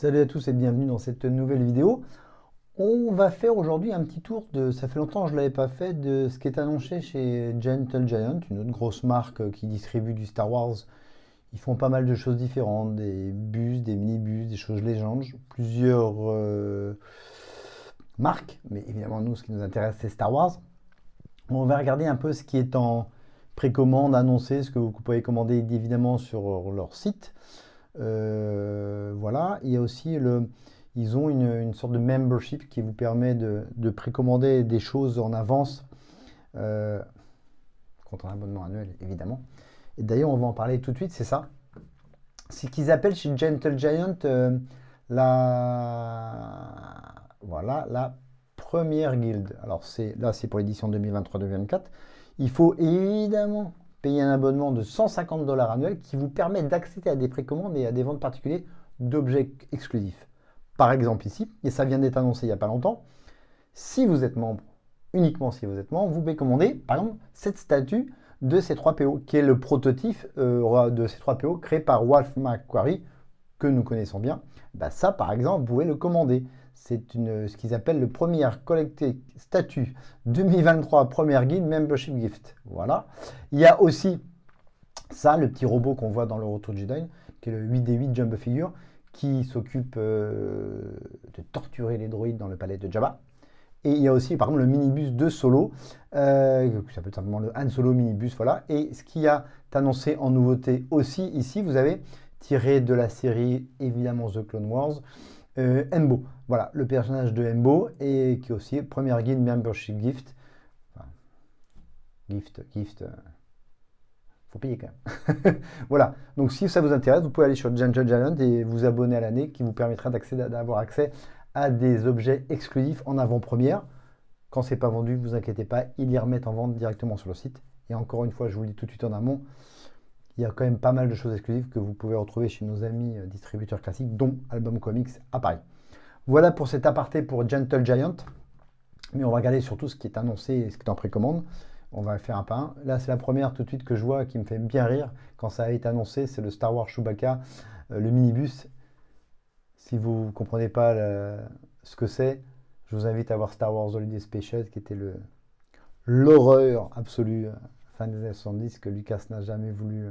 Salut à tous et bienvenue dans cette nouvelle vidéo. On va faire aujourd'hui un petit tour de, ça fait longtemps que je ne l'avais pas fait, de ce qui est annoncé chez Gentle Giant, une autre grosse marque qui distribue du Star Wars. Ils font pas mal de choses différentes, des bus, des minibus, des choses légendes, plusieurs marques, mais évidemment nous ce qui nous intéresse c'est Star Wars. On va regarder un peu ce qui est en précommande, annoncé, ce que vous pouvez commander évidemment sur leur site. Voilà, il y a aussi ils ont une sorte de membership qui vous permet de précommander des choses en avance euh, contre un abonnement annuel évidemment. Et d'ailleurs on va en parler tout de suite, c'est ça. C'est ce qu'ils appellent chez Gentle Giant voilà, la première guilde. Alors là c'est pour l'édition 2023-2024. Il faut évidemment payer un abonnement de 150 $ annuel qui vous permet d'accéder à des précommandes et à des ventes particulières d'objets exclusifs. Par exemple ici, et ça vient d'être annoncé il n'y a pas longtemps, si vous êtes membre, uniquement si vous êtes membre, vous pouvez commander par exemple cette statue de C3PO, qui est le prototype de C3PO créé par Ralph McQuarrie, que nous connaissons bien. Bah ça par exemple, vous pouvez le commander. C'est ce qu'ils appellent le premier collecté statut 2023 première guide membership gift. Voilà. Il y a aussi ça, le petit robot qu'on voit dans le Retour de Jedi, qui est le 8D8 Jumbo Figure, qui s'occupe de torturer les droïdes dans le palais de Jabba. Et il y a aussi, par exemple, le minibus de Solo, qui s'appelle simplement le Han Solo minibus, voilà. Et ce qui a annoncé en nouveauté aussi ici, vous avez tiré de la série, évidemment, The Clone Wars, Embo. Voilà, le personnage de Embo, et qui est aussi première guide membership gift. Enfin, gift, faut payer quand même. Voilà, donc si ça vous intéresse, vous pouvez aller sur Gentle Giant et vous abonner à l'année, qui vous permettra d'avoir accès à des objets exclusifs en avant-première. Quand c'est pas vendu, vous inquiétez pas, ils les remettent en vente directement sur le site. Et encore une fois, je vous le dis tout de suite en amont, il y a quand même pas mal de choses exclusives que vous pouvez retrouver chez nos amis distributeurs classiques, dont Album Comics à Paris. Voilà pour cet aparté pour Gentle Giant. Mais on va regarder surtout ce qui est annoncé et ce qui est en précommande. On va faire un par un. Là, c'est la première tout de suite que je vois qui me fait bien rire quand ça a été annoncé. C'est le Star Wars Chewbacca, le minibus. Si vous ne comprenez pas ce que c'est, je vous invite à voir Star Wars Holiday Special, qui était l'horreur absolue fin des années 70 que Lucas n'a jamais voulu,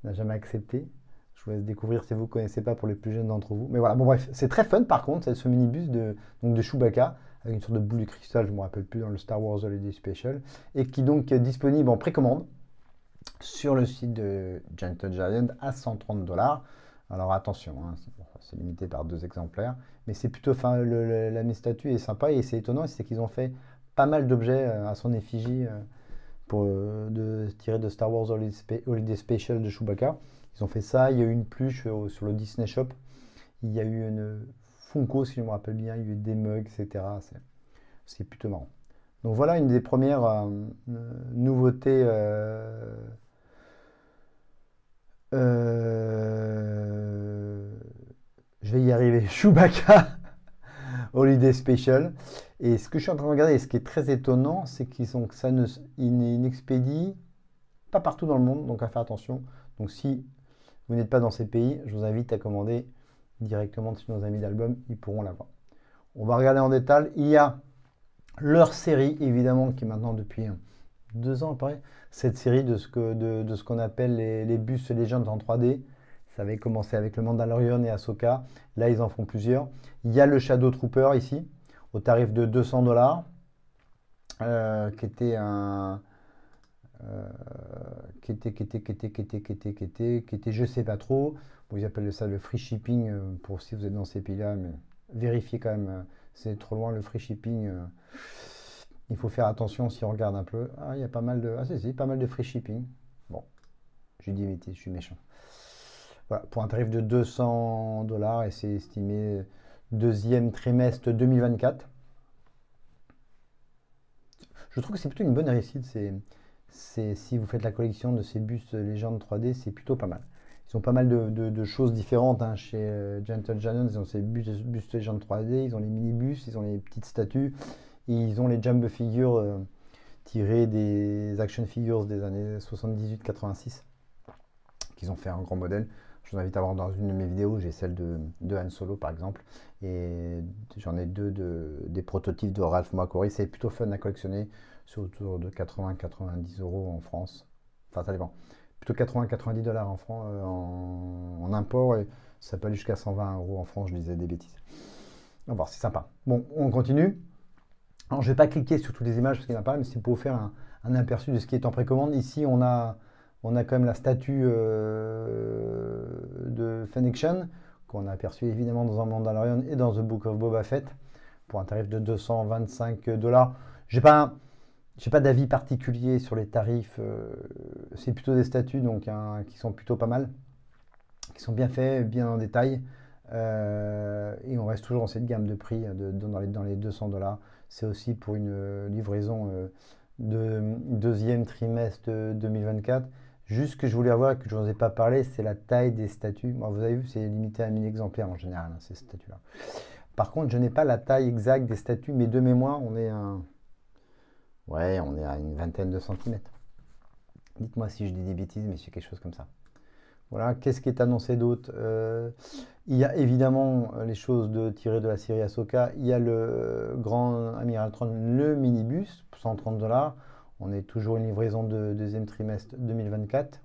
n'a jamais accepté. Je vous laisse découvrir si vous ne connaissez pas pour les plus jeunes d'entre vous. Mais voilà, bon bref, c'est très fun par contre, c'est ce minibus donc de Chewbacca, avec une sorte de boule de cristal, je ne me rappelle plus, dans le Star Wars Holiday Special, et qui donc est disponible en précommande sur le site de Gentle Giant à 130 $. Alors attention, hein, c'est limité par 2 exemplaires, mais c'est plutôt, enfin, la statue est sympa et c'est étonnant, c'est qu'ils ont fait pas mal d'objets à son effigie pour tirer de Star Wars Holiday Special de Chewbacca. Ils ont fait ça, il y a eu une pluche sur le Disney Shop, il y a eu une Funko si je me rappelle bien, il y a eu des mugs, etc. C'est plutôt marrant. Donc voilà une des premières nouveautés je vais y arriver, Chewbacca Holiday Special. Et ce que je suis en train de regarder, et ce qui est très étonnant, c'est ils n'expédient pas partout dans le monde, donc à faire attention. Donc si vous n'êtes pas dans ces pays, je vous invite à commander directement chez nos amis d'Album, ils pourront l'avoir. On va regarder en détail. Il y a leur série, évidemment, qui est maintenant depuis 2 ans à peu près, cette série de ce qu'on appelle les bus légendes en 3D. Ça avait commencé avec le Mandalorian et Ahsoka. Là, ils en font plusieurs. Il y a le Shadow Trooper ici, au tarif de 200 $, qui était je sais pas trop. Bon, ils appellent ça le free shipping pour si vous êtes dans ces pays-là, mais vérifiez quand même. C'est trop loin le free shipping. Il faut faire attention si on regarde un peu. Ah, il y a pas mal de. Ah, si, pas mal de free shipping. Bon, je dis bêtise, je suis méchant. Voilà, pour un tarif de 200 $ et c'est estimé deuxième trimestre 2024. Je trouve que c'est plutôt une bonne réussite. Si vous faites la collection de ces bus légendes 3D, c'est plutôt pas mal. Ils ont pas mal de choses différentes hein, chez Gentle Giant. Ils ont ces bus légendes 3D, ils ont les minibus, ils ont les petites statues, et ils ont les jumbo figures tirées des action figures des années 78-86 qu'ils ont fait un grand modèle. Je vous invite à voir dans une de mes vidéos, j'ai celle de Han Solo par exemple, et j'en ai deux des prototypes de Ralph McQuarrie. C'est plutôt fun à collectionner, c'est autour de 80-90 euros en France. Enfin, ça dépend. Plutôt 80-90 dollars en, en import, et ça peut aller jusqu'à 120 euros en France, je disais des bêtises. On va voir, c'est sympa. Bon, on continue. Alors, je ne vais pas cliquer sur toutes les images parce qu'il n'y en a pas, mais c'est pour vous faire un aperçu de ce qui est en précommande. Ici, on a quand même la statue de Fennec qu'on a aperçue évidemment dans un Mandalorian et dans The Book of Boba Fett pour un tarif de 225 dollars. Je n'ai pas d'avis particulier sur les tarifs. C'est plutôt des statues donc, qui sont plutôt pas mal, qui sont bien faits, bien en détail. Et on reste toujours dans cette gamme de prix dans les 200 dollars. C'est aussi pour une livraison de deuxième trimestre 2024. Juste ce que je voulais avoir et que je n'en ai pas parlé, c'est la taille des statues. Bon, vous avez vu, c'est limité à 1000 exemplaires en général, hein, ces statues-là. Par contre, je n'ai pas la taille exacte des statues, mais de mémoire, on est à une vingtaine de centimètres. Dites-moi si je dis des bêtises, mais c'est quelque chose comme ça. Voilà, qu'est-ce qui est annoncé d'autre? Il y a évidemment les choses tirées de la série Ahsoka. Il y a le Grand Amiral Thrawn, le minibus, 130 dollars. On est toujours une livraison de deuxième trimestre 2024.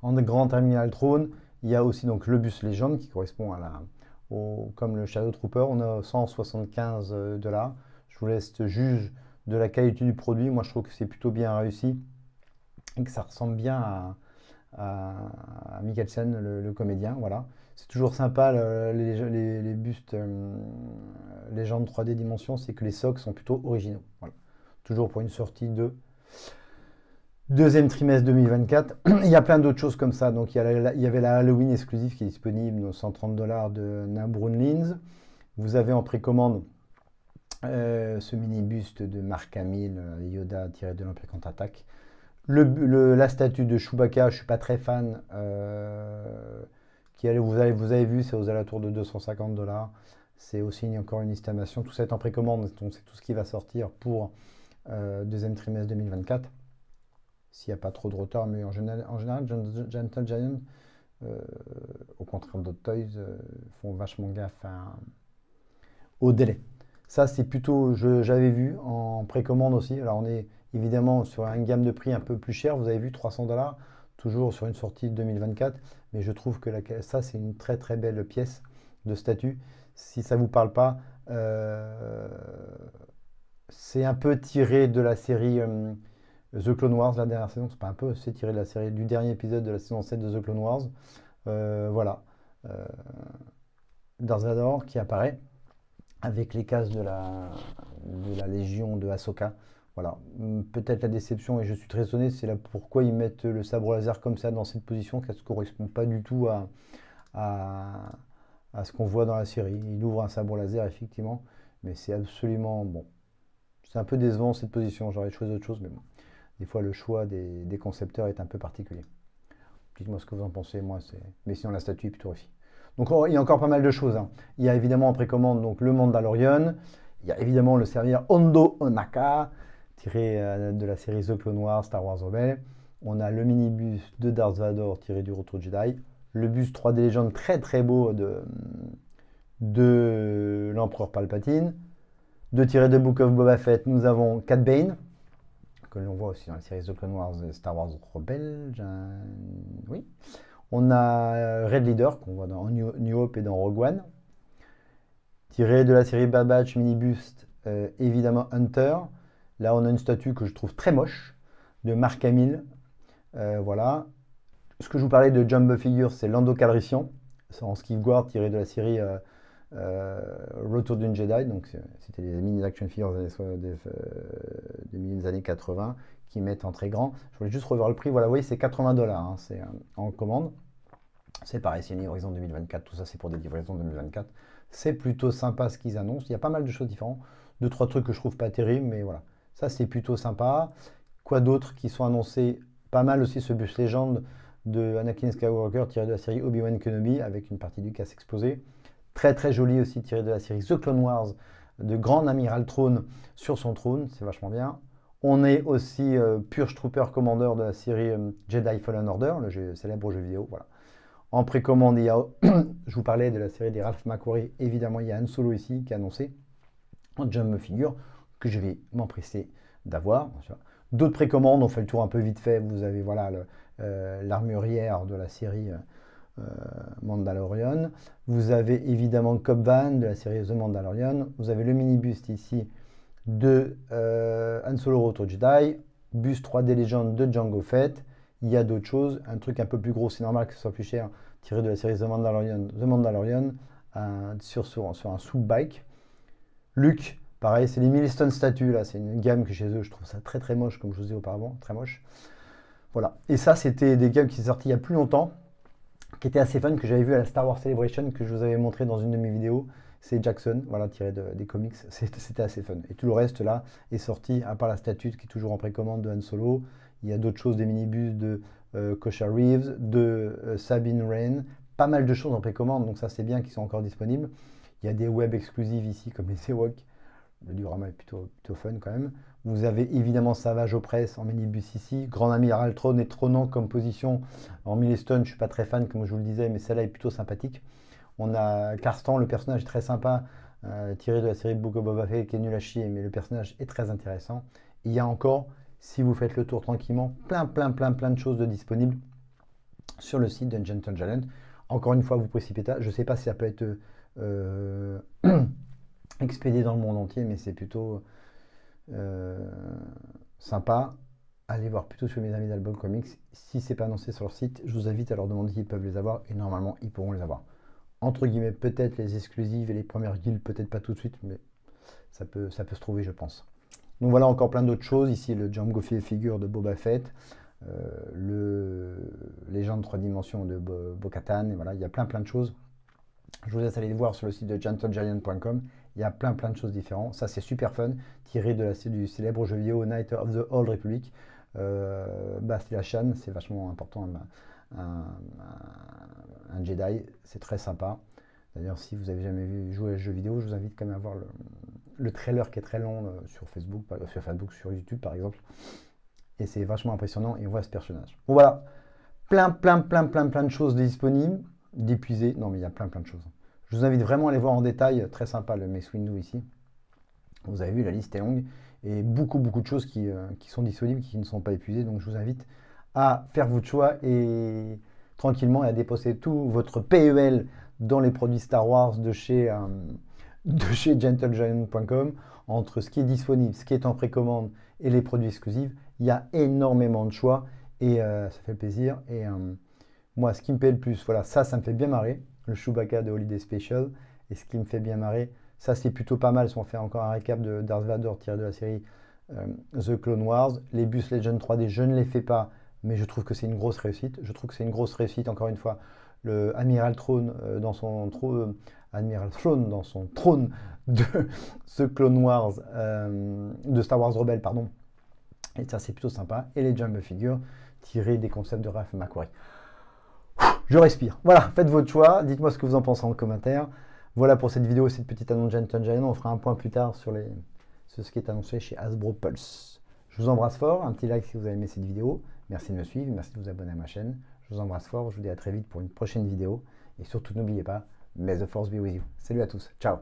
En Grand Amiral Thrawn, il y a aussi donc le bus légende qui correspond comme le Shadow Trooper. On a 175 dollars. Je vous laisse juge de la qualité du produit. Moi, je trouve que c'est plutôt bien réussi et que ça ressemble bien à Mikkelsen, le comédien. Voilà. C'est toujours sympa les bustes légendes 3D dimension, c'est que les socs sont plutôt originaux. Voilà. Toujours pour une sortie de deuxième trimestre 2024. Il y a plein d'autres choses comme ça. Donc il y avait la Halloween exclusive qui est disponible, 130 dollars de Nabrun Lins. Vous avez en précommande ce mini buste de Mark Hamill, Yoda tiré de l'Empire contre-attaque. La statue de Chewbacca, je ne suis pas très fan. Vous avez vu, c'est aux alentours de 250 dollars. C'est aussi encore une estimation. Tout ça est en précommande, donc c'est tout ce qui va sortir pour deuxième trimestre 2024. S'il n'y a pas trop de retard, mais en général Gentle Giant, au contraire d'autres toys, font vachement gaffe au délai. Ça, c'est plutôt, j'avais vu en précommande aussi. Alors, on est évidemment sur une gamme de prix un peu plus cher. Vous avez vu, 300 dollars, toujours sur une sortie de 2024. Mais je trouve que ça, c'est une très très belle pièce de statue. Si ça ne vous parle pas, c'est un peu tiré de la série The Clone Wars, la dernière saison. C'est pas un peu, c'est tiré de la série du dernier épisode de la saison 7 de The Clone Wars. Voilà. Darth Vader qui apparaît avec les cases de la Légion de Ahsoka. Voilà. Peut-être la déception, et je suis très étonné, c'est là pourquoi ils mettent le sabre laser comme ça dans cette position, qui ne correspond pas du tout à ce qu'on voit dans la série. Il ouvre un sabre laser, effectivement, mais c'est absolument bon. C'est un peu décevant cette position, j'aurais choisi autre chose, mais bon. Des fois, le choix des concepteurs est un peu particulier. Dites-moi ce que vous en pensez, mais sinon la statue est plutôt réussie. Donc il y a encore pas mal de choses, hein. Il y a évidemment en précommande donc, le Mandalorian. Il y a évidemment le servir Hondo Ohnaka, tiré de la série The Clone Wars, Star Wars Rebels. On a le minibus de Darth Vader tiré du Retour Jedi. Le bus 3D Legend très très beau de l'Empereur Palpatine. Tiré de Book of Boba Fett, nous avons Cad Bane, que l'on voit aussi dans la série The Clone Wars et Star Wars Rebels. Oui. On a Red Leader, qu'on voit dans New Hope et dans Rogue One. Tiré de la série Bad Batch Mini-Bust, évidemment Hunter. Là, on a une statue que je trouve très moche, de Mark Hamill. Voilà. Ce que je vous parlais de Jumbo Figure, c'est Lando Calrissian, en Skiff Guard, tiré de la série Retour d'une Jedi. Donc, c'était les mini action figures des années 80 qui mettent en très grand. Je voulais juste revoir le prix. Voilà, vous voyez, c'est 80 dollars. Hein, c'est en commande. C'est pareil, c'est une livraison 2024. Tout ça, c'est pour des livraisons 2024. C'est plutôt sympa ce qu'ils annoncent. Il y a pas mal de choses différentes. 2-3 trucs que je trouve pas terribles, mais voilà. Ça, c'est plutôt sympa. Quoi d'autre qui sont annoncés? Pas mal aussi ce bus légende de Anakin Skywalker tiré de la série Obi-Wan Kenobi avec une partie du casse explosée. Très très joli aussi tiré de la série The Clone Wars de Grand Amiral Thrawn sur son trône. C'est vachement bien. On est aussi Purge Trooper Commander de la série Jedi Fallen Order, le célèbre jeu vidéo. Voilà. En précommande, il y a, je vous parlais de la série des Ralph McQuarrie. Évidemment, il y a Han Solo ici qui est annoncé en Jump Figure que je vais m'empresser d'avoir. D'autres précommandes, on fait le tour un peu vite fait. Vous avez voilà l'armurière de la série Mandalorian. Vous avez évidemment Cobb Van de la série The Mandalorian. Vous avez le mini-buste ici de Han Solo Retour Jedi. Buste 3D Legend de Jango Fett. Il y a d'autres choses. Un truc un peu plus gros, c'est normal que ce soit plus cher, tiré de la série The Mandalorian sur un sous-bike. Luke, pareil, c'est les Milestone statues, là, c'est une gamme que chez eux, je trouve ça très très moche, comme je vous disais auparavant, très moche. Voilà, et ça, c'était des gammes qui sont sorties il y a plus longtemps, qui étaient assez fun, que j'avais vu à la Star Wars Celebration, que je vous avais montré dans une de mes vidéos. C'est Jackson, voilà, tiré des comics, c'était assez fun. Et tout le reste, là, est sorti, à part la statue qui est toujours en précommande de Han Solo. Il y a d'autres choses, des minibus de Kosha Reeves, de Sabine Wren, pas mal de choses en précommande, donc ça c'est bien qu'ils sont encore disponibles. Il y a des web exclusives ici, comme les Ewoks. Le diorama est plutôt fun quand même. Vous avez évidemment Savage Opress en minibus ici. Grand Amiral Throne et Tronant comme position en Milestone. Je ne suis pas très fan, comme je vous le disais, mais celle-là est plutôt sympathique. On a Karstan, le personnage est très sympa, tiré de la série Book of Boba Fett, qui est nul à chier, mais le personnage est très intéressant. Il y a encore, si vous faites le tour tranquillement, plein de choses de disponibles sur le site de Gentle Giant. Encore une fois, vous précipitez. Je ne sais pas si ça peut être expédié dans le monde entier, mais c'est plutôt sympa. Allez voir plutôt sur mes amis d'Album Comics. Si c'est pas annoncé sur leur site, je vous invite à leur demander s'ils peuvent les avoir, et normalement ils pourront les avoir. Entre guillemets, peut-être les exclusives et les premières guildes, peut-être pas tout de suite, mais ça peut se trouver, je pense. Donc voilà, encore plein d'autres choses. Ici, le Jango Figure de Boba Fett, le Légende 3 dimensions de Bo-Katan, et voilà, il y a plein de choses. Je vous laisse aller voir sur le site de gentlegiant.com. Il y a plein de choses différentes. Ça, c'est super fun, tiré du célèbre jeu vidéo Knight of the Old Republic. Bastila Shan, c'est vachement important. Un Jedi, c'est très sympa. D'ailleurs, si vous avez jamais joué à ce jeu vidéo, je vous invite quand même à voir le trailer qui est très long sur Facebook, sur YouTube par exemple. Et c'est vachement impressionnant et on voit ce personnage. Bon voilà, plein de choses disponibles, d'épuisées. Non mais il y a plein de choses. Je vous invite vraiment à aller voir en détail, très sympa le Mace Windu ici. Vous avez vu, la liste est longue et beaucoup de choses qui sont disponibles, qui ne sont pas épuisées. Donc je vous invite à faire votre choix et tranquillement et à déposer tout votre PEL dans les produits Star Wars de chez gentlegiant.com. Entre ce qui est disponible, ce qui est en précommande et les produits exclusifs, il y a énormément de choix et ça fait plaisir. Et moi, ce qui me plaît le plus, voilà, ça me fait bien marrer, le Chewbacca de Holiday Special. Et ce qui me fait bien marrer, ça c'est plutôt pas mal si on fait encore un récap de Darth Vader tiré de la série The Clone Wars. Les bus Legend 3D, je ne les fais pas, mais je trouve que c'est une grosse réussite. Je trouve que c'est une grosse réussite, encore une fois. Le Admiral Throne dans son trône de The Clone Wars, de Star Wars Rebels, pardon. Et ça, c'est plutôt sympa. Et les Jumbo Figures tirés des concepts de Ralph McQuarrie. Je respire. Voilà, faites votre choix. Dites-moi ce que vous en pensez en commentaire. Voilà pour cette vidéo, cette petite annonce Gentle Giant. On fera un point plus tard sur ce qui est annoncé chez Hasbro Pulse. Je vous embrasse fort. Un petit like si vous avez aimé cette vidéo. Merci de me suivre. Merci de vous abonner à ma chaîne. Je vous embrasse fort. Je vous dis à très vite pour une prochaine vidéo. Et surtout, n'oubliez pas, may the force be with you. Salut à tous. Ciao.